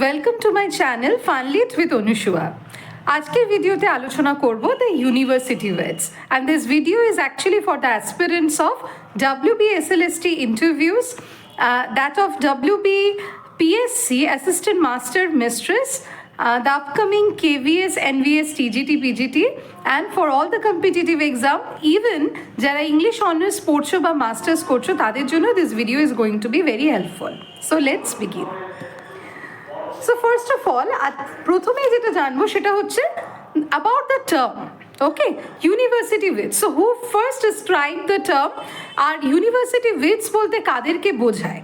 Welcome to my channel Funlit with Anusuya. আজকের ভিডিওতে আলোচনা করব the University Wits and this video is actually for the aspirants of WBSLST interviews, that of WBPSC assistant master mistress, the upcoming KVS, NVS, TGT, PGT, and for all the competitive exam, even যারা English honours পড়ছো বা masters করছো তাদের জন্য this video is going to be very helpful. So let's begin. So first of all প্রথমেই যেটা জানবো সেটা হচ্ছে about the term, okay, University Wits. So who first describe the term, আর ইউনিভার্সিটি উইথস বলতে কাদেরকে বোঝায়?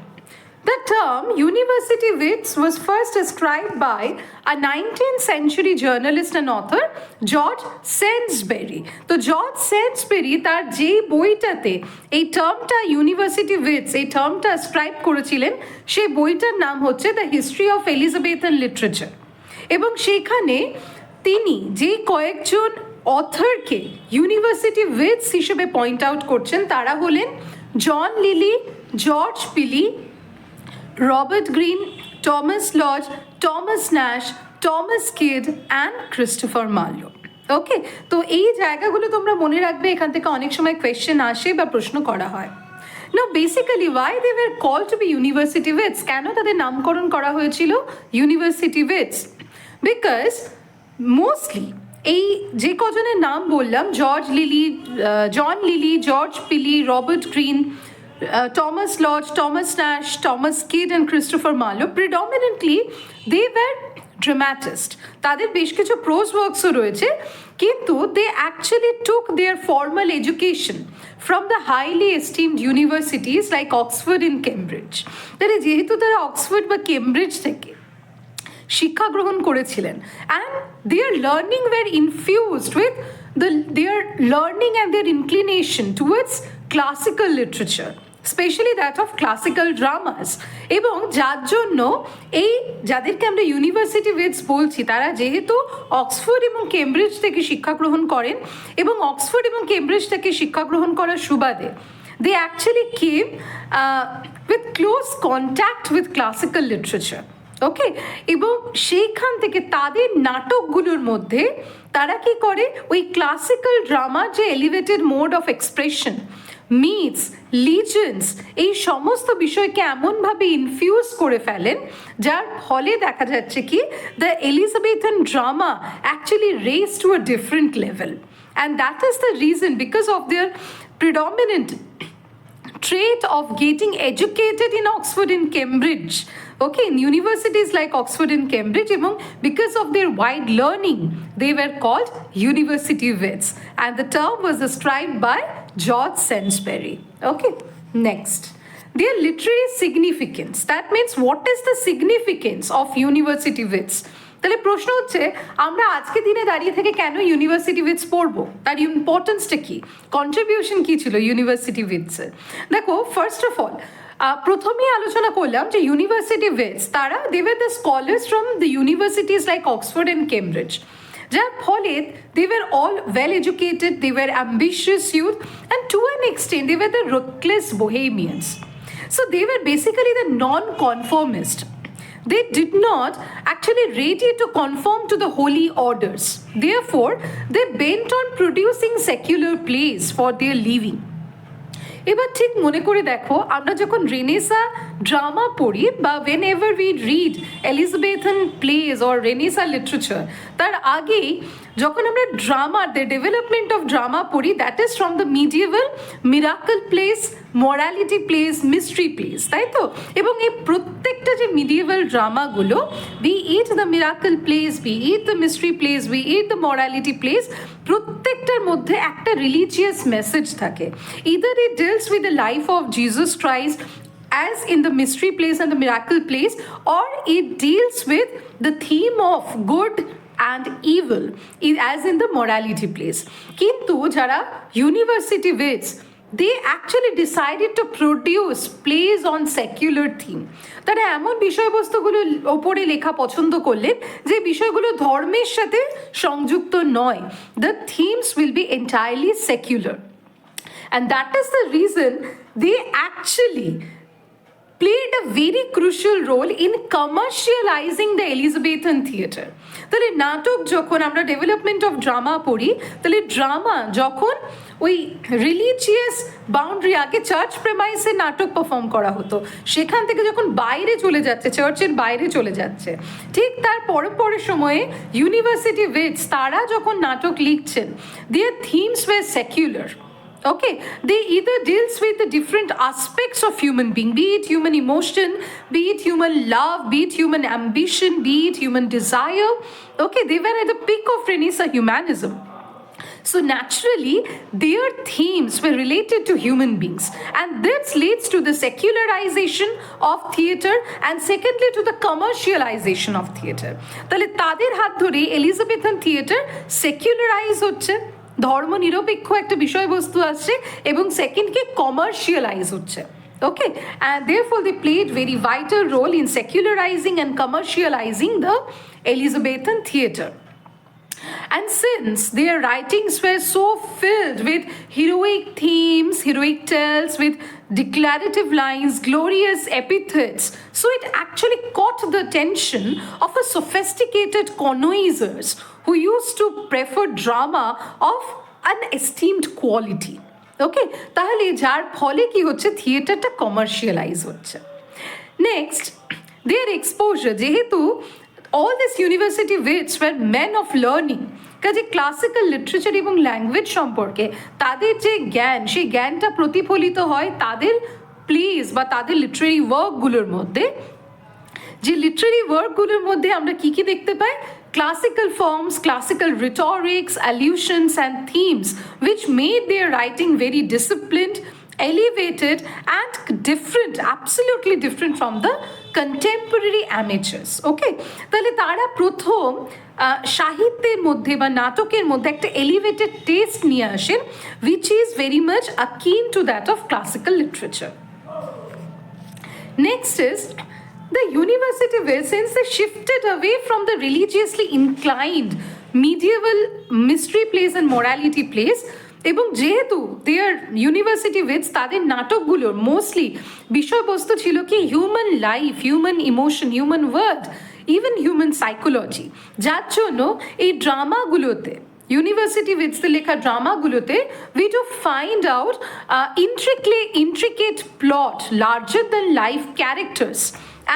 The term university wits was first described by a 19th century journalist and author George Sainsbury. তো জর্জ সেন্সবেরি তার যেই বইটাতে এই টার্মটা university wits এই টার্মটা আসক্রাইব করেছিলেন সেই বইটার নাম হচ্ছে the history of Elizabethan literature, এবং সেখানে তিনি যে কয়েকজন অথরকে ইউনিভার্সিটি উইটস হিসেবে পয়েন্ট আউট করছেন তারা হলেন John Lyly, George Peele, Robert Greene, Thomas Lodge, Thomas Nashe, Thomas Kyd and Christopher Marlowe. Okay, তো এই জায়গাগুলো তোমরা মনে রাখবে, এখান থেকে অনেক সময় কোয়েশ্চেন আসে বা প্রশ্ন করা হয়। Now basically why they were called to be university wits, কেন তাদের নামকরণ করা হয়েছিল ইউনিভার্সিটি উইটস? বিকজ মোস্টলি এই যে কজনের নাম বললাম, John Lyly, George Peele, Robert Greene, Thomas Lodge, Thomas Nash, Thomas Kidd and Christopher Marlowe, predominantly they were dramatists. তাদের বেশ কিছু প্রোজ ওয়ার্কসও রয়েছে, কিন্তু they actually took their formal education from the highly esteemed universities like Oxford and Cambridge. তাহলে যেহেতু তারা Oxford বা Cambridge থেকে শিক্ষা গ্রহণ করেছিলেন, and their learning were infused with their learning and their inclination towards classical literature, specially that of classical dramas. এবং যার জন্য এই যাদেরকে আমরা ইউনিভার্সিটি উইটস বলছি তারা যেহেতু অক্সফোর্ড এবং কেমব্রিজ থেকে শিক্ষা গ্রহণ করেন, এবং অক্সফোর্ড এবং কেমব্রিজ থেকে শিক্ষা গ্রহণ করার সুবাদে they actually came with close contact with classical literature. Okay, এবং সেইখান থেকে তাদের নাটকগুলোর মধ্যে তারা কি করে, ওই ক্লাসিক্যাল ড্রামার যে elevated mode of expression, myths, legends, এই সমস্ত বিষয়কে এমনভাবে ইনফিউজ করে ফেলেন যার ফলে দেখা যাচ্ছে কি the Elizabethan drama actually raise to a different level, and that is the reason because of their predominant trait of getting educated in Oxford and Cambridge, okay, in universities like Oxford and Cambridge, এবং because of their wide learning they were called university wits, and the term was described by George Sainsbury. Okay, next, their literary significance, that means what is the significance of university wits? তাহলে প্রশ্ন হচ্ছে আমরা আজকে দিনে দাঁড়িয়ে থেকে কেন university wits পড়বো, তার ইম্পর্টেন্সটা কি, কন্ট্রিবিউশন কী ছিল ইউনিভার্সিটি উইটসের? দেখো, ফার্স্ট অফ অল প্রথমেই আলোচনা করলাম যে ইউনিভার্সিটি উইটস তারা they were the scholars from the universities like Oxford and Cambridge, যার ফলে they were all well educated, they were ambitious youth, and to an extent they were the reckless bohemians. So they were basically the non-conformist. They did not actually ready to conform to the holy orders. Therefore, they bent on producing secular plays for their living. এবার ঠিক মনে করে দেখো, আমরা যখন Renaissance drama পড়ি বা whenever we read Elizabethan plays or Renaissance literature, তার আগেই যখন আমরা drama the development of drama পড়ি, that is from the medieval miracle plays, morality plays, mystery plays, তাই তো? এবং এই প্রত্যেকটা যে মিডিয়েভাল ড্রামাগুলো, be it the miracle plays, be it the mystery plays, be it the morality plays, প্রত্যেকটার মধ্যে একটা রিলিজিয়াস মেসেজ থাকে। Either it deals with the life of Jesus Christ as in the mystery place and the miracle place, or it deals with the theme of good and evil as in the morality place. কিন্তু যারা university wits, they actually decided to produce plays on secular theme. তারা এমন বিষয়বস্তুগুলোর ওপরে লেখা পছন্দ করলেন যে বিষয়গুলো ধর্মের সাথে সংযুক্ত নয়। The themes will be entirely secular, and that is the reason they actually played a very crucial role in commercializing the Elizabethan theatre. তাহলে নাটক যখন আমরা ডেভেলপমেন্ট অফ ড্রামা পড়ি, তাহলে ড্রামা যখন ওই রিলিজিয়াস বাউন্ডারি, আগে চার্চ প্রেমাইসে নাটক পারফর্ম করা হতো, সেখান থেকে যখন বাইরে চলে যাচ্ছে, চার্চের বাইরে চলে যাচ্ছে, ঠিক তার পরের সময়ে ইউনিভার্সিটি উইটস তারা যখন নাটক লিখছেন, their themes were secular. Okay, they either deals with the different aspects of human being, be it human emotion, be it human love, be it human ambition, be it human desire. Okay, they were at the peak of Renaissance humanism. So naturally, their themes were related to human beings, and this leads to the secularization of theatre and secondly to the commercialization of theatre. তাহলে তাদের হাত ধরে Elizabethan theatre সেকুলারাইজ হচ্ছে, ধর্ম নিরপেক্ষ একটা বিষয়বস্তু আসছে, এবং সেকেন্ডকে কমার্শিয়ালাইজ হচ্ছে. Okay, and therefore they played very vital role in secularizing and commercializing the Elizabethan theatre. And since their writings were so filled with heroic themes, heroic tales, with declarative lines, glorious epithets, so it actually caught the attention of a sophisticated connoisseurs who used to prefer drama of an esteemed quality. ওকে, তাহলে যার ফলে কি হচ্ছে, থিয়েটারটা commercialise হচ্ছে. Next, দেয়ার exposure, যেহেতু all these university wits were men of learning, কাজে classical literature এবং language সম্পর্কে তাদের যে জ্ঞান, সেই জ্ঞানটা প্রতিফলিত হয় তাদের প্লেস বা তাদের লিটারেরি ওয়ার্কগুলোর মধ্যে. যে লিটারেরি ওয়ার্কগুলোর মধ্যে আমরা কী কী দেখতে পাই? Classical forms, classical rhetorics, allusions and themes which made their writing very disciplined, elevated and different, absolutely different from the contemporary amateurs. Okay, তাহলে তারা প্রথম সাহিত্যের মধ্যে বা নাটকের মধ্যে একটা এলিভেটেড টেস্ট নিয়ে আসেন, which is very much akin to that of classical literature. Next is the university where, since they shifted away from the religiously inclined medieval mystery plays and morality plays, এবং যেহেতু দেয়ার university উইথস তাদের নাটকগুলোর mostly বিষয়বস্তু ছিল কি human life, human emotion, human world, even human psychology, যার জন্য এই ড্রামাগুলোতে, university উইথসের লেখা ড্রামাগুলোতে we do find out intricate plot, larger than life characters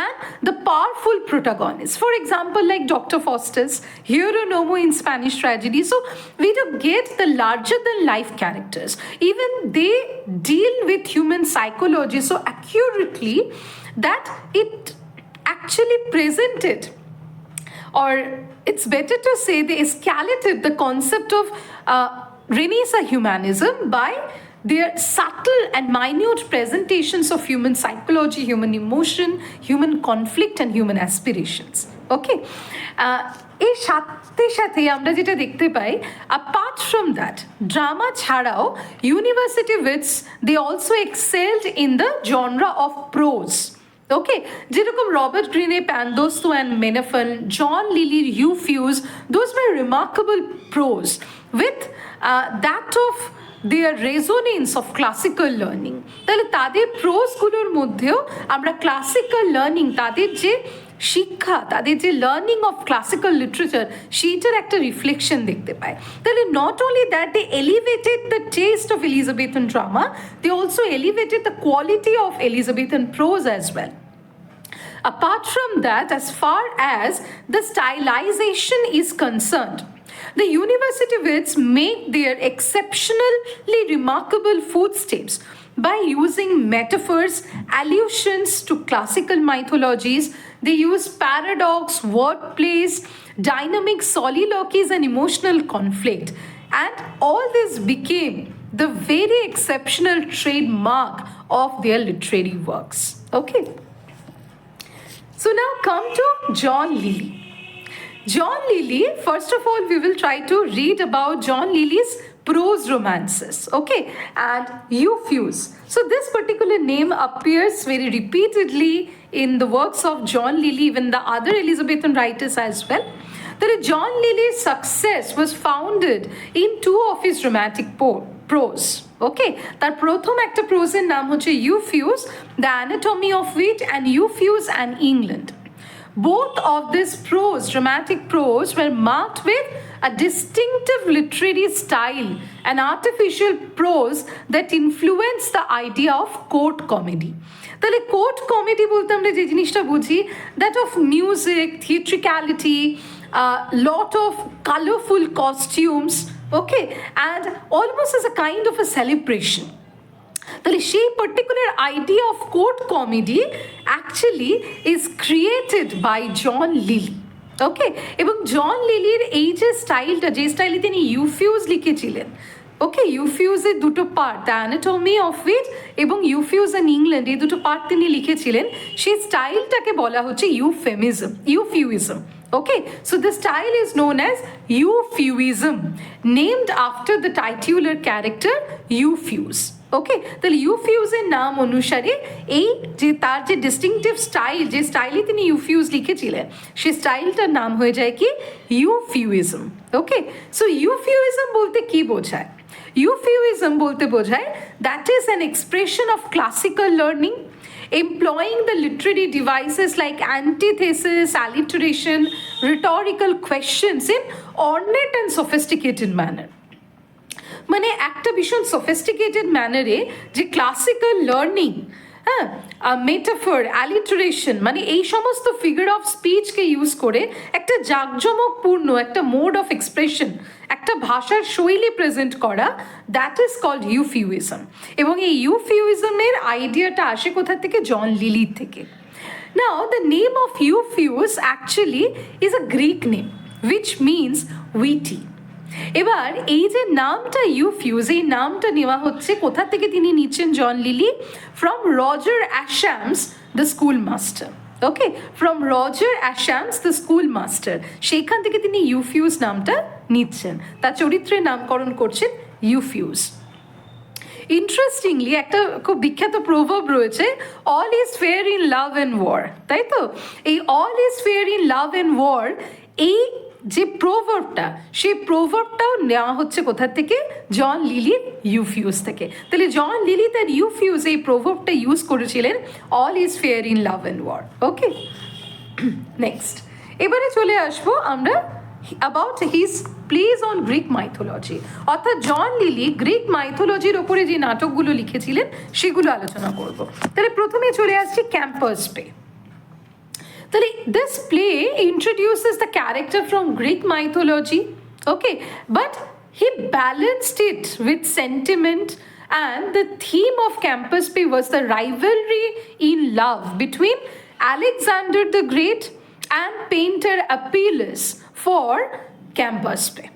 and the powerful protagonists. For example, like Dr. Faustus, Hero Nomo in Spanish tragedy. So we do get the larger than life characters. Even they deal with human psychology so accurately that it actually presented, or it's better to say they escalated the concept of Renaissance humanism by their subtle and minute presentations of human psychology, human emotion, human conflict and human aspirations. Okay, এর সাথে সাথে আমরা যেটা দেখতে পাই, apart from that, drama ছাড়াও university wits they also excelled in the genre of prose. ওকে, যেরকম Robert গ্রিনের Pandosto and Menaphon, John লিলির Euphues, those were remarkable prose with that of their resonance of classical learning. তাহলে তাদের প্রোজগুলোর মধ্যেও আমরা classical learning, তাদের যে শিক্ষা, তাদের যে লার্নিং অফ ক্লাসিক্যাল লিটারেচার, সেইটার একটা রিফ্লেকশন দেখতে পাই. তাহলে not only that they elevated the taste of Elizabethan drama, they also elevated the quality of Elizabethan prose as well. Apart from that, as far as the stylization is concerned, the university wits make their exceptionally remarkable footsteps by using metaphors, allusions to classical mythologies. They use paradox, wordplays, dynamic soliloquies and emotional conflict. And all this became the very exceptional trademark of their literary works. Okay. So now come to John Lilly. John Lilly, first of all, we will try to read about John Lilly's prose romances, okay, and Euphues. So this particular name appears very repeatedly in the works of John Lilly, even the other Elizabethan writers as well. That John Lilly's success was founded in two of his romantic prose. Okay, তার প্রথম একটা প্রোজের নাম হচ্ছে Euphues, the anatomy of wit and Euphues and England. Both of this prose, dramatic prose, were marked with a distinctive literary style and artificial prose that influenced the idea of court comedy. তাহলে court comedy বলতে আমরা যে জিনিসটা বুঝি, that of music, theatricality, lot of colorful costumes, okay, and almost as a kind of a celebration. তাহলে সেই particular idea of court comedy actually is created by John Lyly, okay. এবং John লিলির এই যে স্টাইলটা, যে স্টাইলে তিনি ইউফিউজ লিখেছিলেন, ওকে, ইউফিউজের দুটো part, the anatomy of wit এবং ইউফিউজ অ্যান্ড ইংল্যান্ড, এই দুটো পার্ট তিনি লিখেছিলেন, সেই স্টাইলটাকে বলা হচ্ছে ইউফিউইজম. Okay, so the style is known as Euphuism, named after the titular character Euphues. ওকে, তাহলে ইউফিউজের নাম অনুসারে এই যে তার যে ডিস্টিংটিভ স্টাইল, যে স্টাইলে তিনি ইউফিউজ লিখেছিলেন, সেই স্টাইলটার নাম হয়ে যায় কি ইউফিউইজম. ওকে, সো ইউফিউইজম বলতে কি বোঝায়? ইউফিউইজম বলতে বোঝায় that is an expression of classical learning employing the literary devices like antithesis, alliteration, rhetorical questions in ornate and sophisticated manner. মানে একটা ভীষণ সফিস্টিকেটেড ম্যানারে যে ক্লাসিক্যাল লার্নিং, হ্যাঁ, মেটাফর, অ্যালিটারেশন, মানে এই সমস্ত ফিগার অফ স্পিচকে ইউজ করে একটা জাঁকজমকপূর্ণ একটা মোড অফ এক্সপ্রেশন, একটা ভাষার শৈলী প্রেজেন্ট করা, দ্যাট ইজ কল্ড ইউফিউইজম. এবং এই ইউফিউইজমের আইডিয়াটা আসে কোথা থেকে? জন লিলির থেকে. Now the name of Euphues actually is a Greek name which means witty. এবার এই যে নামটা ইউফিউজ, এই নামটা নেওয়া হচ্ছে কোথা থেকে তিনি নিচ্ছেন John Lyly? From Roger Ascham's the schoolmaster. Okay, from Roger Ascham's the schoolmaster, সেইখান থেকে তিনি ইউফিউজ নামটা নিচ্ছেন, তার চরিত্রের নামকরণ করছেন ইউফিউজ. ইন্টারেস্টিংলি একটা খুব বিখ্যাত প্রভাব রয়েছে, all is fair in love and war, তাই তো? এই all is fair in love and war, এই যে প্রভাবটা, সেই প্রভাবটাও নেওয়া হচ্ছে কোথা থেকে? জন লিলির ইউফিউজ থেকে. তাহলে জন লিলি তার ইউফিউজ এই প্রভাবটা ইউজ করেছিলেন all is fair in love and war. Okay, next এবারে চলে আসবো আমরা about his plays on Greek mythology, অর্থাৎ জন লিলি গ্রিক মাইথোলজির ওপরে যে নাটকগুলো লিখেছিলেন সেগুলো আলোচনা করব. তাহলে প্রথমে চলে আসছি campus pay. This play introduces the character from Greek mythology, okay, but he balanced it with sentiment, and the theme of Campus Play was the rivalry in love between Alexander the Great and painter Apelles for Campus Play.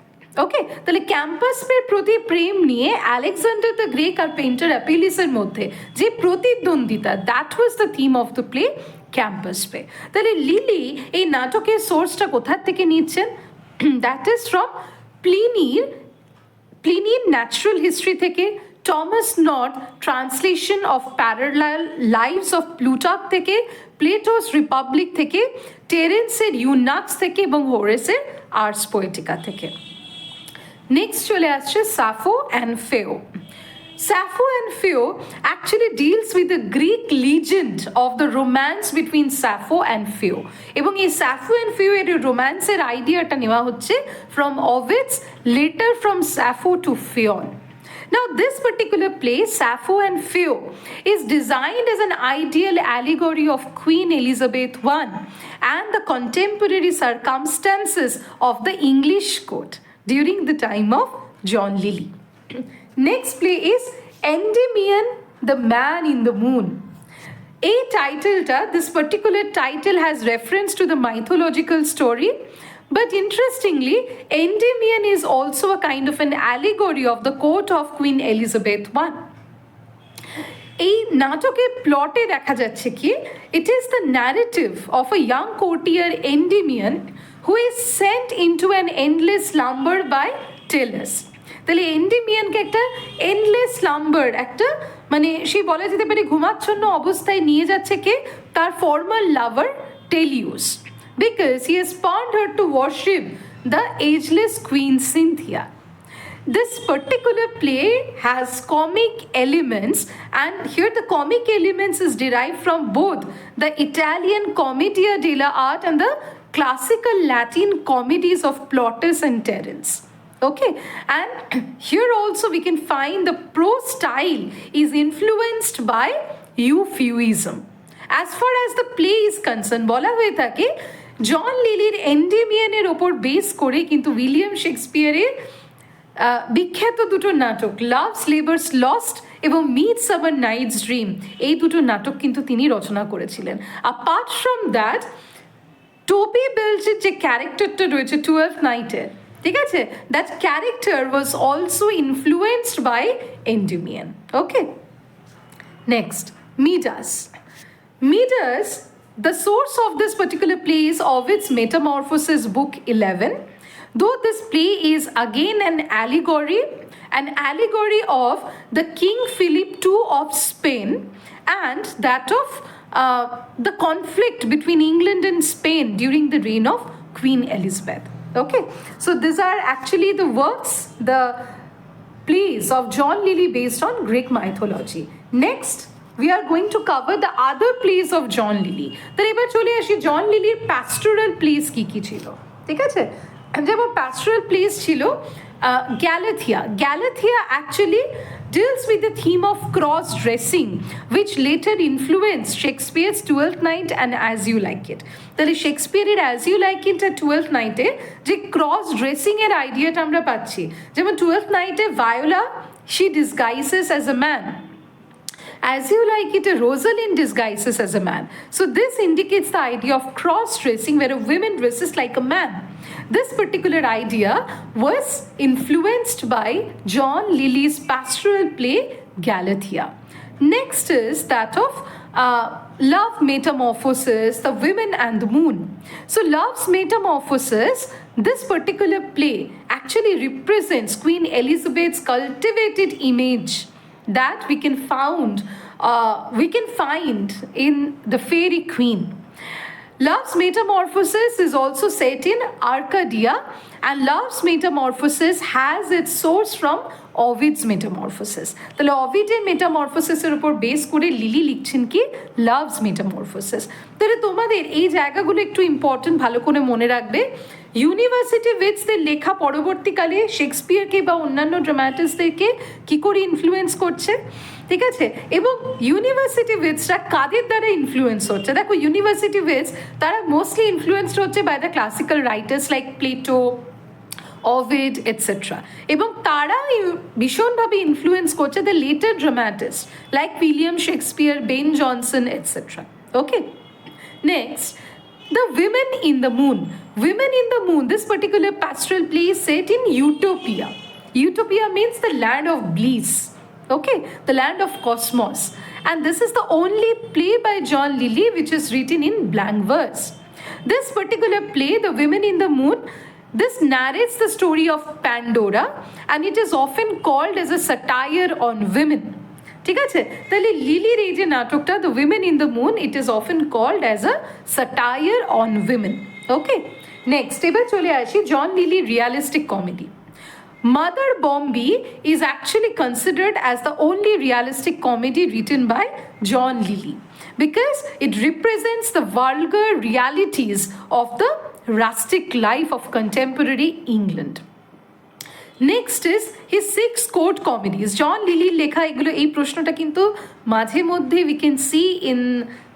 ওকে, তাহলে Campaspe পের প্রতি প্রেম নিয়ে Alexander the Great আর painter অ্যাপিলিসের মধ্যে যে প্রতিদ্বন্দ্বিতা, that was the theme of the play Campaspe. তাহলে লিলি এই নাটকের সোর্সটা কোথার থেকে নিচ্ছেন? দ্যাট ইজ ফ্রম প্লিনির ন্যাচারাল হিস্ট্রি থেকে, Thomas North translation of Parallel Lives of Plutarch থেকে, প্লেটোস রিপাবলিক থেকে, টেরেন্সের ইউনাক্স থেকে এবং হোরেসের আর্স পোয়েটিকা থেকে. নেক্সট চলে আসছে Safo and ফেও. Sappho and Pheo actually deals with the Greek legend of the romance between Sappho and Pheo. এবং এই Sappho and Pheo এর রোম্যান্সের আইডিয়াটা নেওয়া হচ্ছে from Ovid's Letter from Sappho to Phaon. Now this particular play, Sappho and Pheo, is designed as an ideal allegory of Queen Elizabeth I and the contemporary circumstances of the English court during the time of John Lilly. Next play is Endymion, the Man in the Moon. This particular title has reference to the mythological story, but interestingly, Endymion is also a kind of an allegory of the court of Queen Elizabeth I. এই নাটকের প্লটে দেখা যাচ্ছে কি, it is the narrative of a young courtier Endymion who is sent into an endless slumber by Tellus. তাহলে এন্ডিমিয়ানকে একটা endless slumber, একটা মানে সে বলা যেতে পারে ঘুমাচ্ছন্ন অবস্থায় নিয়ে যাচ্ছে কে? তার former lover Tellus, because he has found her to worship the ageless queen Cynthia. This particular play has comic elements, and here the comic elements is derived from both the Italian commedia dell'arte and the classical Latin comedies of Plautus and Terence. Okay, and here also we can find the prose style is influenced by euphuism. As far as the play is concerned, bola hoye thake John লিলির এন্ডিমিয়ানের ওপর base করে কিন্তু William শেক্সপিয়ারের বিখ্যাত দুটো নাটক love's labour's lost এবং মিডসামার নাইটস ড্রিম, এই দুটো নাটক কিন্তু তিনি রচনা করেছিলেন। অ্যাপার্ট ফ্রম দ্যাট, টোবি বেলচের যে ক্যারেক্টারটা রয়েছে টুয়েলভ নাইটের, ঠিক আছে, that character was also influenced by Endymion. Okay, next, Midas. Midas, the source of this particular play is Ovid's Metamorphoses, book 11. Though this play is again an allegory of the King Philip II of Spain and that of the conflict between England and Spain during the reign of Queen Elizabeth. Okay, so these are actually the works, the plays of John Lilly based on Greek mythology. Next, we are going to cover the other plays of John Lilly. তো এবার চলে আসি জন লিলির pastoral place কি কি ছিল, ঠিক আছে। যেমন প্যাস্টোরাল প্লেস ছিল গ্যালাথিয়া। গ্যালাথিয়া actually deals with the theme of cross dressing which later influenced Shakespeare's Twelfth Night and As You Like It. তাহলে শেক্সপিয়ারের As You Like It আর টুয়েলথ নাইটে যে ক্রস ড্রেসিং এর আইডিয়াটা আমরা পাচ্ছি, যেমন টুয়েলথ নাইটে Viola she disguises as a man. As You Like It, Rosalind disguises as a man. So this indicates the idea of cross-dressing where a woman dresses like a man. This particular idea was influenced by John Lilly's pastoral play Galathea. Next is that of Love Metamorphoses, The Women and the Moon. So Love's Metamorphoses, this particular play actually represents Queen Elizabeth's cultivated image that we can find in the Fairy Queen. Love's Metamorphosis is also set in Arcadia, and Love's Metamorphosis has its source from Ovid's Metamorphosis. তাহলে Ovid's Metamorphosis এর উপর বেস করে lily লিখছেন কি Love's Metamorphosis। তাহলে তোমাদের এই জায়গাগুলো একটু ইম্পর্টেন্ট, ভালো করে মনে রাখবে। ইউনিভার্সিটি উইটসদের লেখা পরবর্তীকালে শেক্সপিয়ারকে বা অন্যান্য ড্রামাটিস্টদেরকে কী করে ইনফ্লুয়েন্স করছে, ঠিক আছে, এবং ইউনিভার্সিটি উইটসরা কাদের দ্বারা ইনফ্লুয়েন্স হচ্ছে। দেখো ইউনিভার্সিটি উইটস তারা মোস্টলি ইনফ্লুয়েন্সড হচ্ছে by the classical writers like Plato, Ovid, etc. এবং তারা ভীষণভাবে ইনফ্লুয়েন্স করছে the later dramatist like William Shakespeare, Ben Jonson, etcetera. Okay, next, The Women in the Moon. Women in the Moon, this particular pastoral play is set in Utopia. Utopia means the land of bliss, okay, the land of cosmos. And this is the only play by John Lilly which is written in blank verse. This particular play, The Women in the Moon, this narrates the story of Pandora and it is often called as a satire on women. ঠিক আছে, তাহলে লিলির এই যে নাটকটা the women in the moon, it is often called as a satire on women. Okay, next এবার চলে আসি John Lyly realistic comedy. Mother Bombie is actually considered as the only realistic comedy written by John Lyly because it represents the vulgar realities of the rustic life of contemporary England. Next is his 6 court comedies. John লিলির লেখা এগুলো, এই প্রশ্নটা কিন্তু মাঝে মধ্যে we can see in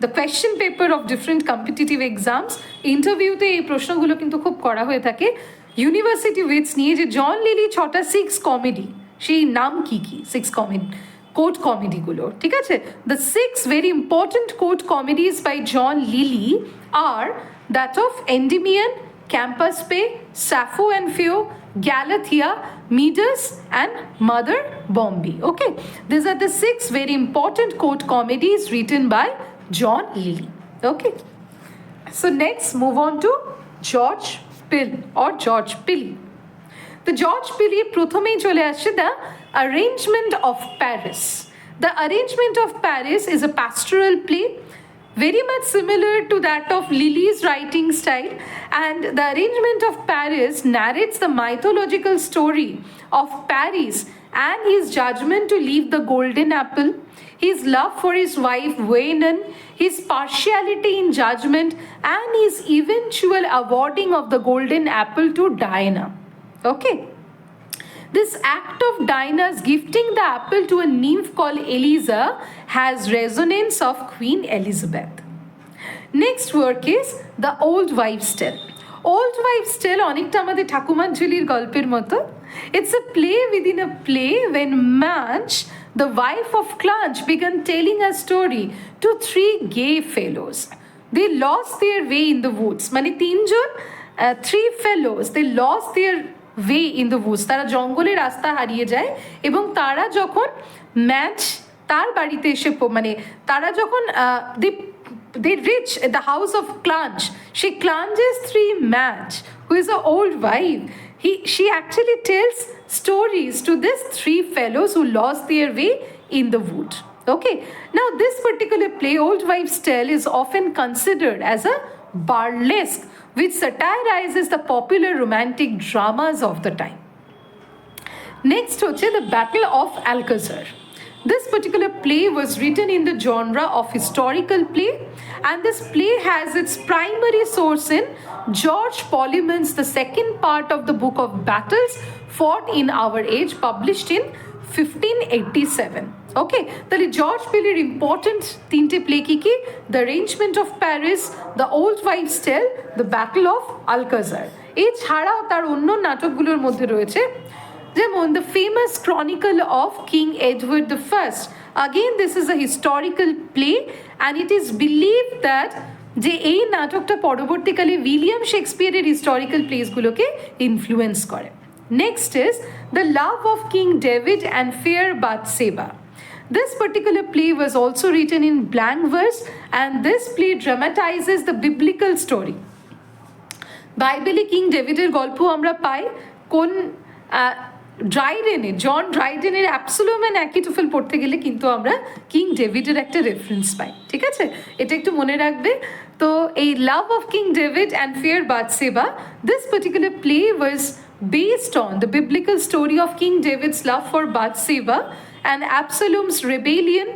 the question paper of different competitive exams, ইন্টারভিউতে এই প্রশ্নগুলো কিন্তু খুব করা হয়ে থাকে ইউনিভার্সিটি উইটস নিয়ে, যে জন লিলি 6টা 6 কমেডি, সেই নাম কি কি 6 কমেডি কোর্ট কমেডিগুলো, ঠিক আছে। The 6 very important court comedies by John Lyly আর that of Endymion, Campus Bay, Sappho and Pheo, Galathea, Midas and Mother Bombay. Okay, these are the 6 very important court comedies written by John Lilly. Okay, so next move on to George Pill or George Pili. The George Pili প্রথমেই চলে আসছে the Arrangement of Paris. The Arrangement of Paris is a pastoral play very much similar to that of Lily's writing style, and the arrangement of Paris narrates the mythological story of Paris and his judgment to leave the golden apple, his love for his wife Guénon, his partiality in judgment, and his eventual awarding of the golden apple to Diana. Okay. This act of Diana's gifting the apple to a nymph called Eliza has resonance of Queen Elizabeth. Next work is The Old Wives' Tale. Old Wives' Tale অনেকটা আমাদের ঠাকুমার ঝুলির গল্পের মতো. It's a play within a play when Madge, the wife of Clunch, began telling a story to three gay fellows. They lost their way in the woods. মানে তিনজন three fellows, they lost their way in the woods. তারা জঙ্গলে রাস্তা হারিয়ে যায় এবং তারা যখন ম্যাচ তার বাড়িতে এসে মানে তারা যখন they reach the house of Clunch. She clunches three Madge, who is an old wife. She actually tells stories to these three fellows who lost their way in the wood. Okay. Now this particular play, Old Wives' Tale, is often considered as a burlesque which satirizes the popular romantic dramas of the time. Next, the Battle of Alcazar. This particular play was written in the genre of historical play, and this play has its primary source in George Polyman's The Second Part of the Book of Battles Fought in Our Age, published in 1587. Okay, তাহলে George পেলের important তিনটে play কি কি? The arrangement of Paris, the old wives tale, the battle of Alcazar. এছাড়াও তার অন্য নাটকগুলোর মধ্যে রয়েছে যেমন the famous chronicle of king Edward the first. Again this is a historical play and it is believe that যে এই নাটকটা পরবর্তীকালে উইলিয়াম শেক্সপিয়ারের হিস্টোরিক্যাল প্লেসগুলোকে ইনফ্লুয়েন্স করে। Next is the love of king David and fair Bathsheba. This particular play was also written in blank verse, and this play dramatizes the biblical story. বাইবেলে king ডেভিডের গল্প আমরা পাই কোন ড্রাইডেনে, জন ড্রাইডেনের অ্যাবসোলুম অ্যান্ড অ্যাকিটোফেল পড়তে গেলে কিন্তু আমরা কিং ডেভিডের একটা রেফারেন্স পাই, ঠিক আছে? এটা একটু মনে রাখবে। তো এই love of king David and fair Bathsheba, this particular play was based on the biblical story of King David's love for Bathsheba and Absalom's rebellion,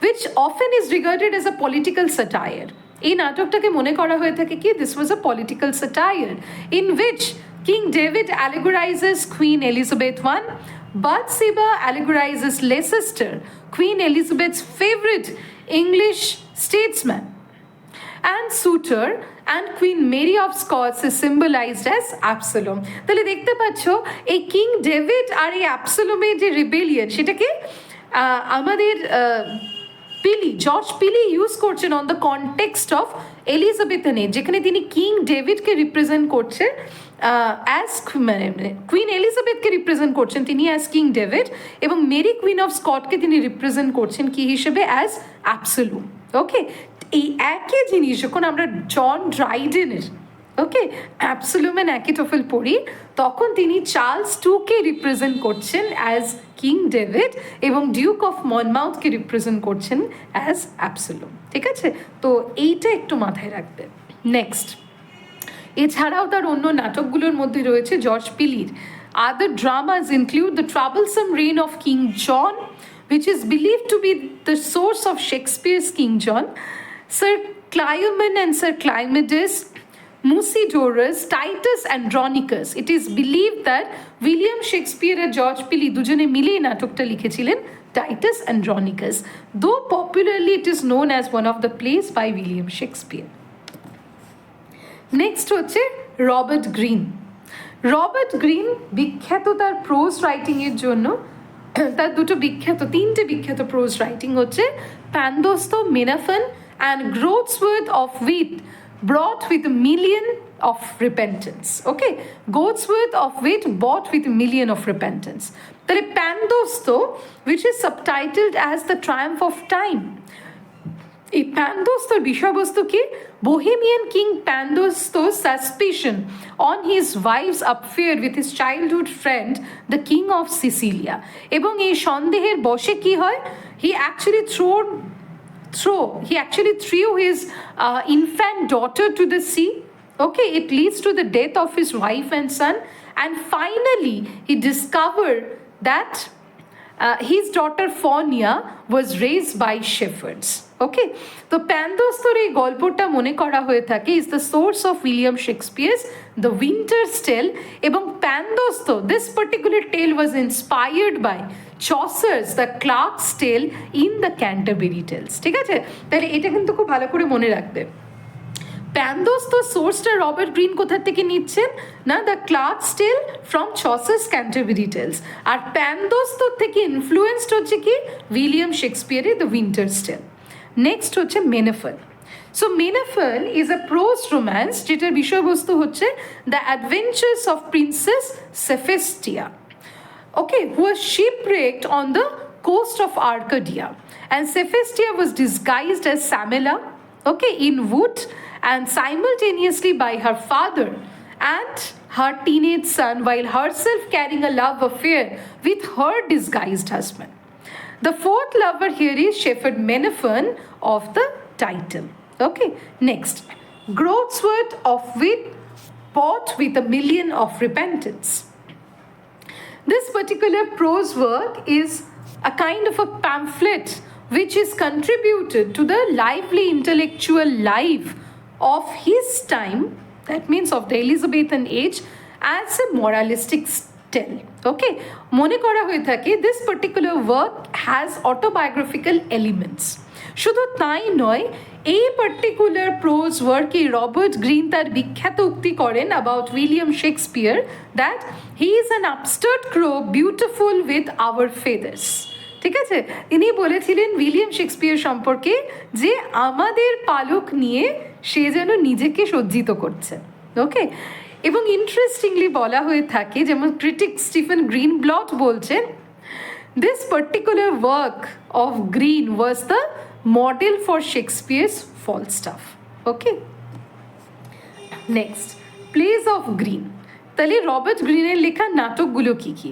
which often is regarded as a political satire. এই নাটকটাকে মনে করা হয়ে থাকে কি this was a political satire in which King David allegorizes Queen Elizabeth I, Bathsheba allegorizes Leicester, Queen Elizabeth's favorite English statesman, and suitor, and Queen Mary of Scots is symbolized as Absalom. তাহলে দেখতে পাচ্ছ এই king David আর এই অ্যাবসোলোমের যে rebellion সেটাকে আমাদের George Peele use করছেন on the context of Elizabethan age, যেখানে তিনি কিং ডেভিডকে রিপ্রেজেন্ট করছেন অ্যাজ মানে কুইন এলিজাবেথকে রিপ্রেজেন্ট করছেন তিনি অ্যাজ কিং ডেভিড, এবং মেরি কুইন অফ স্কটকে তিনি রিপ্রেজেন্ট করছেন কি হিসেবে অ্যাজ অ্যাবসোলুম। ওকে, এই একই জিনিস যখন আমরা জন ড্রাইডেনের ওকে অ্যাবসোলুম অ্যান্ড অ্যাকিটোফেল পড়ি তখন তিনি চার্লস টুকে রিপ্রেজেন্ট করছেন অ্যাজ কিং ডেভিড এবং ডিউক অফ মনমাউথকে রিপ্রেজেন্ট করছেন অ্যাজ অ্যাবসোলুম, ঠিক আছে? তো এইটা একটু মাথায় রাখবে। নেক্সট, এছাড়াও তার অন্য নাটকগুলোর মধ্যে রয়েছে George পিলির other dramas include the troublesome reign of King John, which is believed to be the source of Shakespeare's King John, Sir Clymen and Sir Clymedes, Musidorus, Titus Andronicus. It is believed that William Shakespeare and George Pili দুজনে মিলে নাটকটা লিখেছিলেন Titus Andronicus, though popularly it is known as one of the plays by William Shakespeare. Next হচ্ছে Robert green. Robert green বিখ্যাত তার pros রাইটিংয়ের জন্য। তার তিনটে বিখ্যাত প্রোজ রাইটিং হচ্ছে প্যান্দোস্ত, মেনাফন and groats worth of wheat brought with a million of repentance. Okay, goats worth of wheat bought with a million of repentance. তাহলে প্যান্দোস্তো, which is subtitled as the triumph of time. এই প্যান্দোস্তোর বিষয়বস্তু কি? Bohemian King Pandosto's suspicion on his wife's affair with his childhood friend, the King of Sicilia. এবং এই সন্দেহের বশে কি হয়? He actually he actually threw his infant daughter to the sea. Okay, it leads to the death of his wife and son, and finally he discovered that his daughter Faunia was raised by shepherds. Okay, তো প্যানদোস্তর এই গল্পটা মনে করা হয়ে থাকে is the source of William Shakespeare's The Winter's Tale, এবং প্যানদোস্ত, this particular tale was inspired by Chaucer's The Clerk's Tale in the Canterbury Tales. ঠিক আছে, তাহলে এটা কিন্তু খুব ভালো করে মনে রাখবে। প্যানদোস্ত সোর্সটা রবার্ট গ্রিন কোথা থেকে নিচ্ছেন না, the clerk's tale from Chaucer's Canterbury tales, আর প্যানদোস্ত থেকে ইনফ্লুয়েন্সড হচ্ছে কি উইলিয়াম শেক্সপিয়ারের দ্য উইন্টারস টেল। নেক্সট হচ্ছে Menaphon. So Menaphon is a prose romance যেটার বিষয়বস্তু হচ্ছে the adventures of princess Sephestia, okay, who was shipwrecked on the coast of Arcadia, and Sephestia was disguised as Samela, okay, in wood, and simultaneously by her father and her teenage son, while herself carrying a love affair with her disguised husband. The fourth lover here is Shepherd Menaphon of the title. Okay, next, Groatsworth of wit bought with a million of repentance. This particular prose work is a kind of a pamphlet which is contributed to the lively intellectual life of his time, that means of the Elizabethan age, as a moralistic tale. Okay, মনে করা হয়ে থাকে this particular work has autobiographical elements. শুধু তাই নয়, এই particular prose ওয়ার্কে Robert Greene তার বিখ্যাত উক্তি করেন about William Shakespeare that he is an upstart crow beautiful with our feathers. ঠিক আছে, তিনি বলেছিলেন উইলিয়াম শেক্সপিয়ার সম্পর্কে যে আমাদের পালক নিয়ে সে যেন নিজেকে সজ্জিত করছে। ওকে, এবং ইন্টারেস্টিংলি বলা হয়ে থাকে, যেমন ক্রিটিক স্টিফেন গ্রিনব্লট বলছেন, this particular work of Green was the model for Shakespeare's Falstaff. Okay, next, plays of Green. তাহলে রবার্ট গ্রিনের লেখা নাটকগুলো কি কি?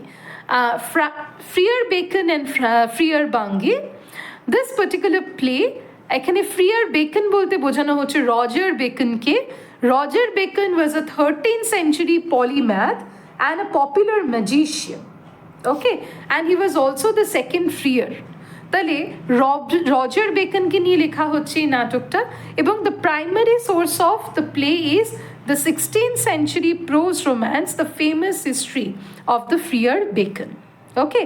Friar Bacon and friar Bungay, this particular play, এখানে ফ্রিয়ার বেকন বলতে বোঝানো হচ্ছে রজার বেকনকে। Roger Bacon was a 13th century polymath and a popular magician. Okay, and he was also the second Freer. তাহলে রজার বেকনকে নিয়ে লেখা হচ্ছে এই নাটকটা, এবং the primary source of the play is the 16th century prose romance, the famous history of the Freer Bacon. ওকে,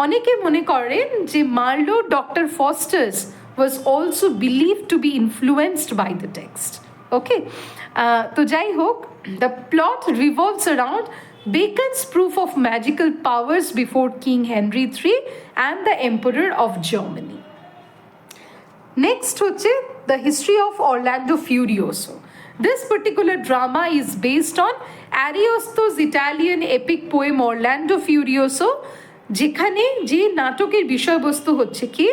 অনেকে মনে করেন যে Marlowe doctor Faustus was also believed to be influenced by the text. Okay, তো যাই হোক, the plot revolves around Bacon's proof of magical powers before King Henry III and the Emperor of Germany. Next হচ্ছে the history of Orlando Furioso. This particular drama is based on Ariosto's Italian epic poem Orlando Furioso, যেখানে যে নাটকের বিষয়বস্তু হচ্ছে কি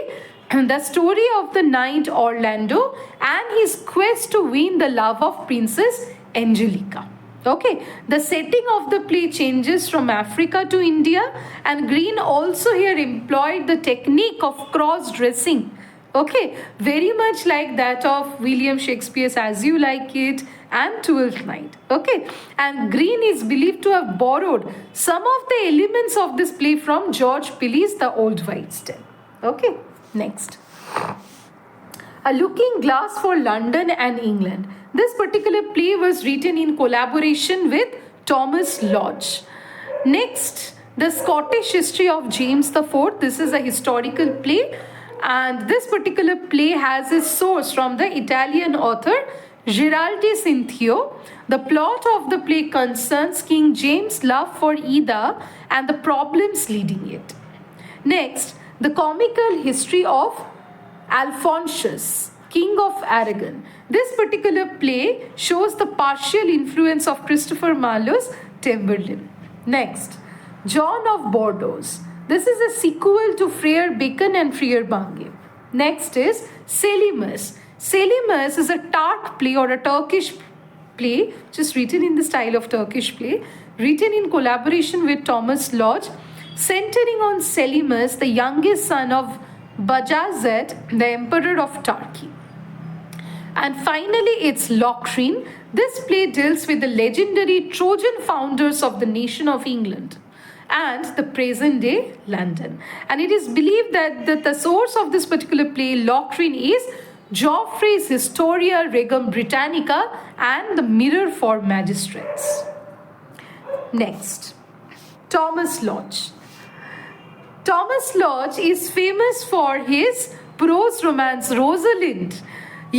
the story of the knight Orlando and his quest to win the love of Princess Angelica. Okay, the setting of the play changes from Africa to India, and Green also here employed the technique of cross-dressing. Okay, very much like that of William Shakespeare's As You Like It and Twelfth Night. Okay, and Green is believed to have borrowed some of the elements of this play from George Pilley's The Old Wives' Tale. Okay, next, A Looking Glass for London and England. This particular play was written in collaboration with Thomas Lodge. Next, The Scottish History of James IV. This is a historical play, and this particular play has its source from the Italian author Giraldi Cinthio. The plot of the play concerns King James' love for Ida and the problems leading it. Next, The Comical History of Alphonsus, King of Aragon. This particular play shows the partial influence of Christopher Marlowe's Tamburlaine. Next, John of Bordeaux. This is a sequel to Freer Bacon and Freer Bange. Next is Selimus. Selimus is a Turk play or a Turkish play, just written in the style of Turkish play, written in collaboration with Thomas Lodge, centering on Selimus, the youngest son of Bajazet, the Emperor of Turkey. And finally, it's Locrine. This play deals with the legendary Trojan founders of the nation of England and the present day London. And it is believed that the source of this particular play, Locrine, is Geoffrey's Historia Regum Britannica and the Mirror for Magistrates. Next, Thomas Lodge. Thomas Lodge is famous for his prose romance Rosalind,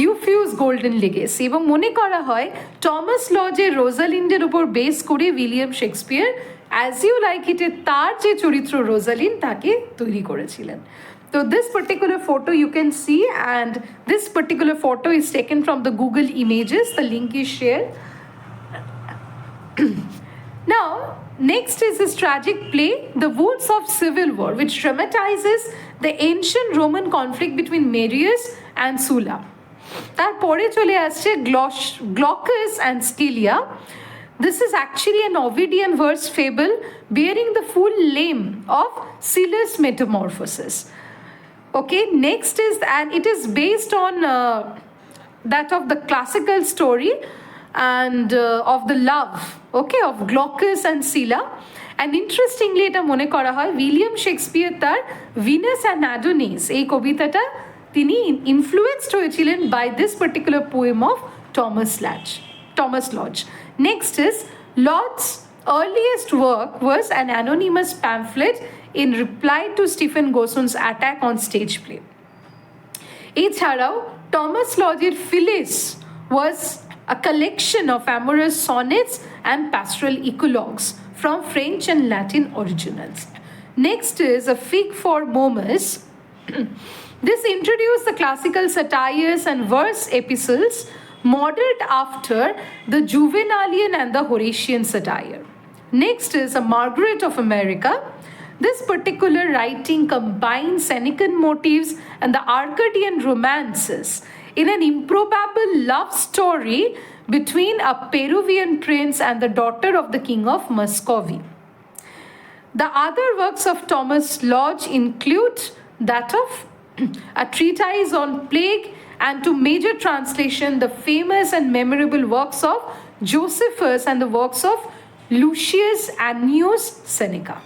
Euphues golden legacy, এবং মনে করা হয় Thomas লজের রোজালিন্ডের উপর বেস করে William Shakespeare as you like ইটে তার যে চরিত্র রোজালিন তাকে তৈরি করেছিলেন। So this particular photo you can see, and this particular photo is taken from the Google Images. The link is shared. Now, next is this tragic play, The Wounds of Civil War, which dramatizes the ancient Roman conflict between Marius and Sulla. তারপরে চলে আসছে Glaucus and Scylla. This is actually an Ovidian verse fable bearing the full name of Scylla's metamorphosis. Okay, next is, and it is based on that of the classical story and of the love, okay, of Glaucus and Scylla. And interestingly, এটা মনে করা হয় William Shakespeare তার Venus and Adonis এই কবিতাটা তিনি influenced হয়েছিলেন by this particular poem of Thomas Lodge. Next is Lodge's earliest work was an anonymous pamphlet in reply to Stephen Gossoon's attack on stage play. এছাড়াও Thomas Lodgeর Phyllis was a collection of amorous sonnets and pastoral eclogues from French and Latin originals. Next is A Fig for Momus. This introduced the classical satires and verse epistles modeled after the Juvenalian and the Horatian satire. Next is A Margaret of America. This particular writing combines Senecan motifs and the Arcadian romances in an improbable love story between a Peruvian prince and the daughter of the king of Muscovy. The other works of Thomas Lodge include that of a treatise on plague, and to major translation the famous and memorable works of Josephus and the works of Lucius Annius Seneca.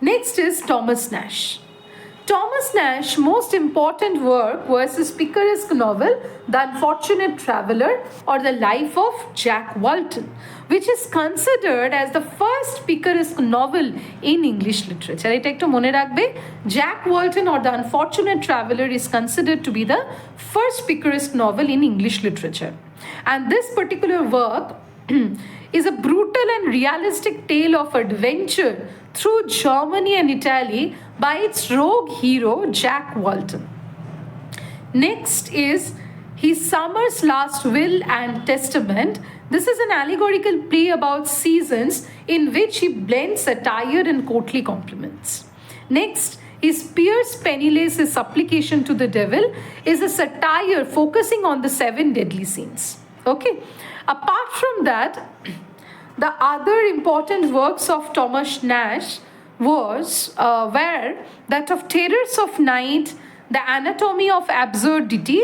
Next is Thomas Nash. Thomas Nash's most important work was his picaresque novel, The Unfortunate Traveller, or The Life of Jack Walton, which is considered as the first picaresque novel in English literature. এটা একটু মনে রাখবে, Jack Walton or The Unfortunate Traveller is considered to be the first picaresque novel in English literature. And this particular work is a brutal and realistic tale of adventure through Germany and Italy by its rogue hero Jack Walton. Next is his Summer's Last Will and Testament. This is an allegorical play about seasons in which he blends satire and courtly compliments. Next is Piers Penniless's Supplication to the Devil is a satire focusing on the 7 deadly sins. Okay. Apart from that, the other important works of Thomas Nash were that of Terrors of Night, The Anatomy of Absurdity,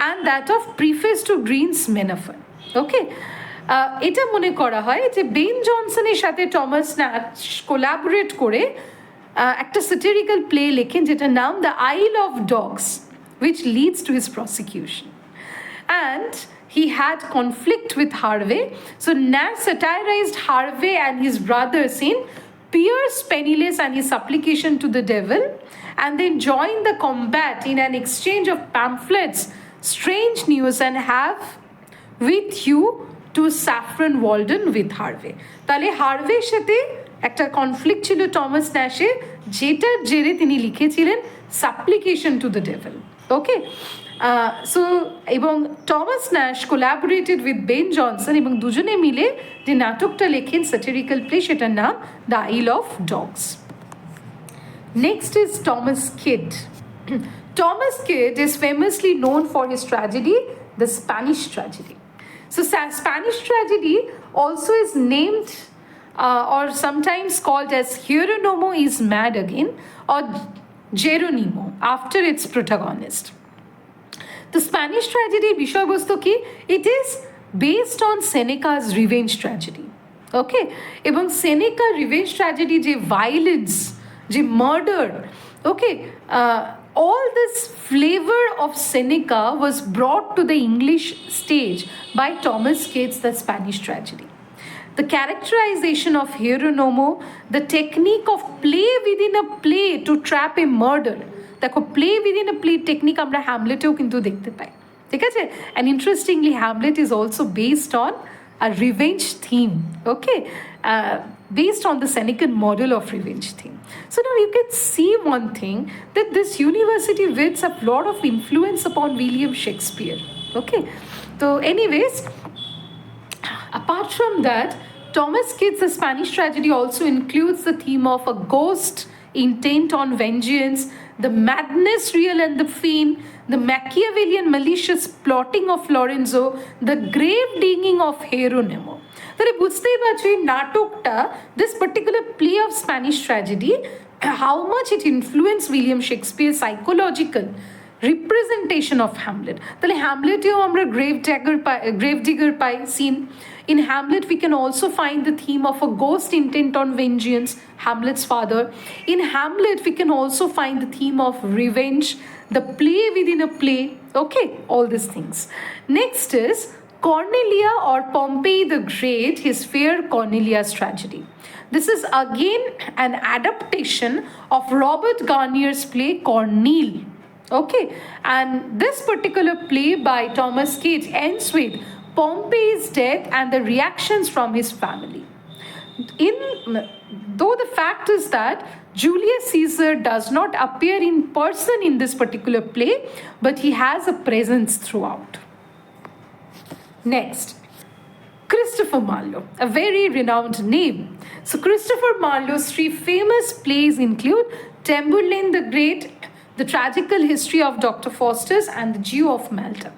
and that of Preface to Green's Menaphon. Okay. এটা মনে করা হয় যে Ben জনসনের সাথে Thomas Nash collaborate করে একটা স্যাটিরিক্যাল play লেখেন যেটার নাম the Isle of dogs, which leads to his prosecution. And he had conflict with Harvey. So Nash satirized Harvey and his brothers in Piers Penniless and his Supplication to the Devil, and then joined the combat in an exchange of pamphlets, Strange News and Have With You to Saffron Walden with Harvey. তাহলে হার্ভের সাথে একটা conflict ছিল Thomas ন্যাশে, যেটার জেরে তিনি লিখেছিলেন supplication to the devil. Okay, so এবং Thomas Nashe collaborated with Ben Jonson এবং দুজনে মিলে যে নাটকটা লেখেন স্যাটিরিক্যাল প্লে, সেটার নাম the Isle of Dogs. Next is Thomas Kyd. Thomas Kyd is famously known for his tragedy, The Spanish Tragedy. So Spanish Tragedy also is named or sometimes called as Hieronymo is Mad Again, or Geronimo after its protagonist. The Spanish tragedy বিষয়বস্তু কি? It is based on Seneca's revenge tragedy. Okay, এবং Seneca revenge tragedy যে violence, যে murder, okay, all this flavor of Seneca was brought to the English stage by Thomas Keats' The Spanish Tragedy. The characterization of Geronimo, the technique of play within a play to trap a murder. দেখো play within a play technique আমরা হ্যামলেটেও কিন্তু দেখতে পাই, ঠিক আছে? And interestingly Hamlet is also based on a revenge theme, okay, based on the Senecan model of revenge theme. So now you can see one thing, that this university wits have a lot of influence upon William Shakespeare, okay? So anyways, apart from that, Thomas Keats' The Spanish Tragedy also includes the theme of a ghost intent on vengeance, the madness real and the fiend, the Machiavellian malicious plotting of Lorenzo, the grave digging of Geronimo. তাহলে বুঝতেই পারছো এই নাটকটা, this particular play of Spanish tragedy, how much it influenced William Shakespeare's psychological representation of Hamlet. তাহলে হ্যামলেটেও আমরা grave digger pi scene. In Hamlet, we can also find the theme of a ghost intent on vengeance, Hamlet's father. In Hamlet, we can also find the theme of revenge, the play within a play, okay, all these things. Next is Cornelia or Pompey the Great, his fair Cornelia's tragedy. This is again an adaptation of Robert Garnier's play Corneille. Okay, and this particular play by Thomas Keats ends with Pompey's death and the reactions from his family. Though the fact is that Julius Caesar does not appear in person in this particular play, but he has a presence throughout. Next, Christopher Marlowe, a very renowned name. So Christopher Marlowe's three famous plays include Tamburlaine the Great, The Tragical History of Dr. Faustus, and The Jew of Malta.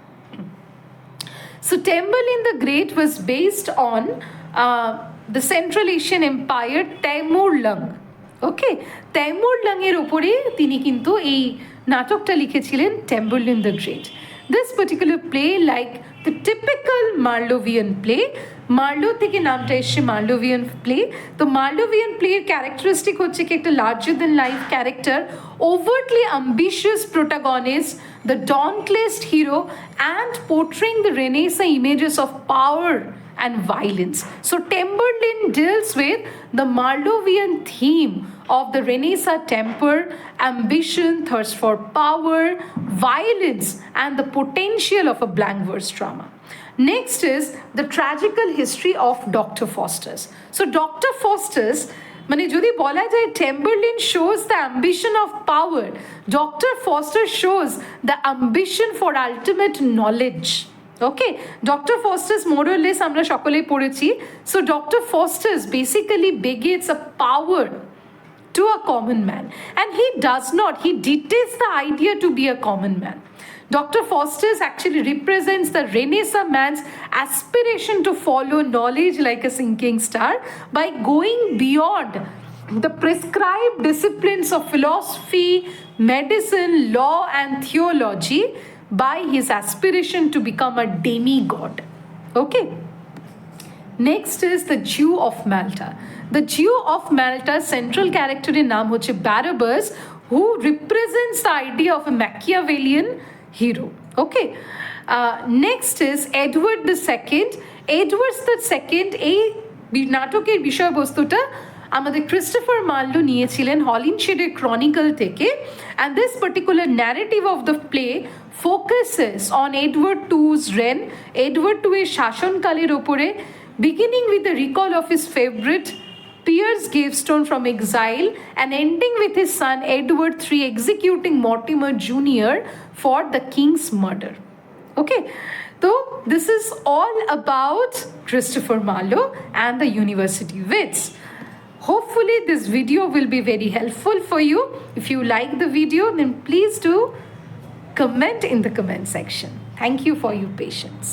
So Tamburlaine the Great was based on the Central Asian Empire Temurlang. Okay, Temurlang এর উপরে তিনি কিন্তু এই নাটকটা লিখেছিলেন Tamburlaine the Great. This particular play, like the typical Marlowean play, Marlowe থেকে নামটা এসছে Marlowean play. তো Marlowean play এর characteristic হচ্ছে কি একটা larger than life character, overtly ambitious protagonist, the dauntless hero, and portraying the Renaissance images of power and violence. So Tamburlaine deals with the Marlowean theme of the Renaissance temper, ambition, thirst for power, violence, and the potential of a blank verse drama. Next is the tragical history of Dr. Faustus. So Dr. Faustus, মানে যদি বলা যায় Tamburlaine shows the ambition of power, Dr. Faustus shows the ambition for ultimate knowledge. Okay, Dr. Faustus more or less আমরা সকলেই পড়েছি. So Dr. Faustus basically begets a power to a common man, and he detests the idea to be a common man. Dr. Faustus actually represents the Renaissance man's aspiration to follow knowledge like a sinking star by going beyond the prescribed disciplines of philosophy, medicine, law, and theology by his aspiration to become a demigod. Okay. Next is the Jew of Malta. The Jew of Malta's central character in naam hoche Barabbas, who represents the idea of a Machiavellian hero. Okay. Next is Edward II. Edward II এই নাটকের বিষয়বস্তুটা আমাদের Christopher Marlowe নিয়েছিলেন হলিনশেডের chronicle থেকে, and this particular narrative of the play focuses on Edward II's reign, Edward II এর শাসনকালের ওপরে, beginning with the recall of his favorite Piers Gaveston from exile and ending with his son Edward III executing Mortimer Jr. for the king's murder. Okay, so this is all about Christopher Marlowe and the university wits. Hopefully this video will be very helpful for you. If you like the video, then please do comment in the comment section. Thank you for your patience.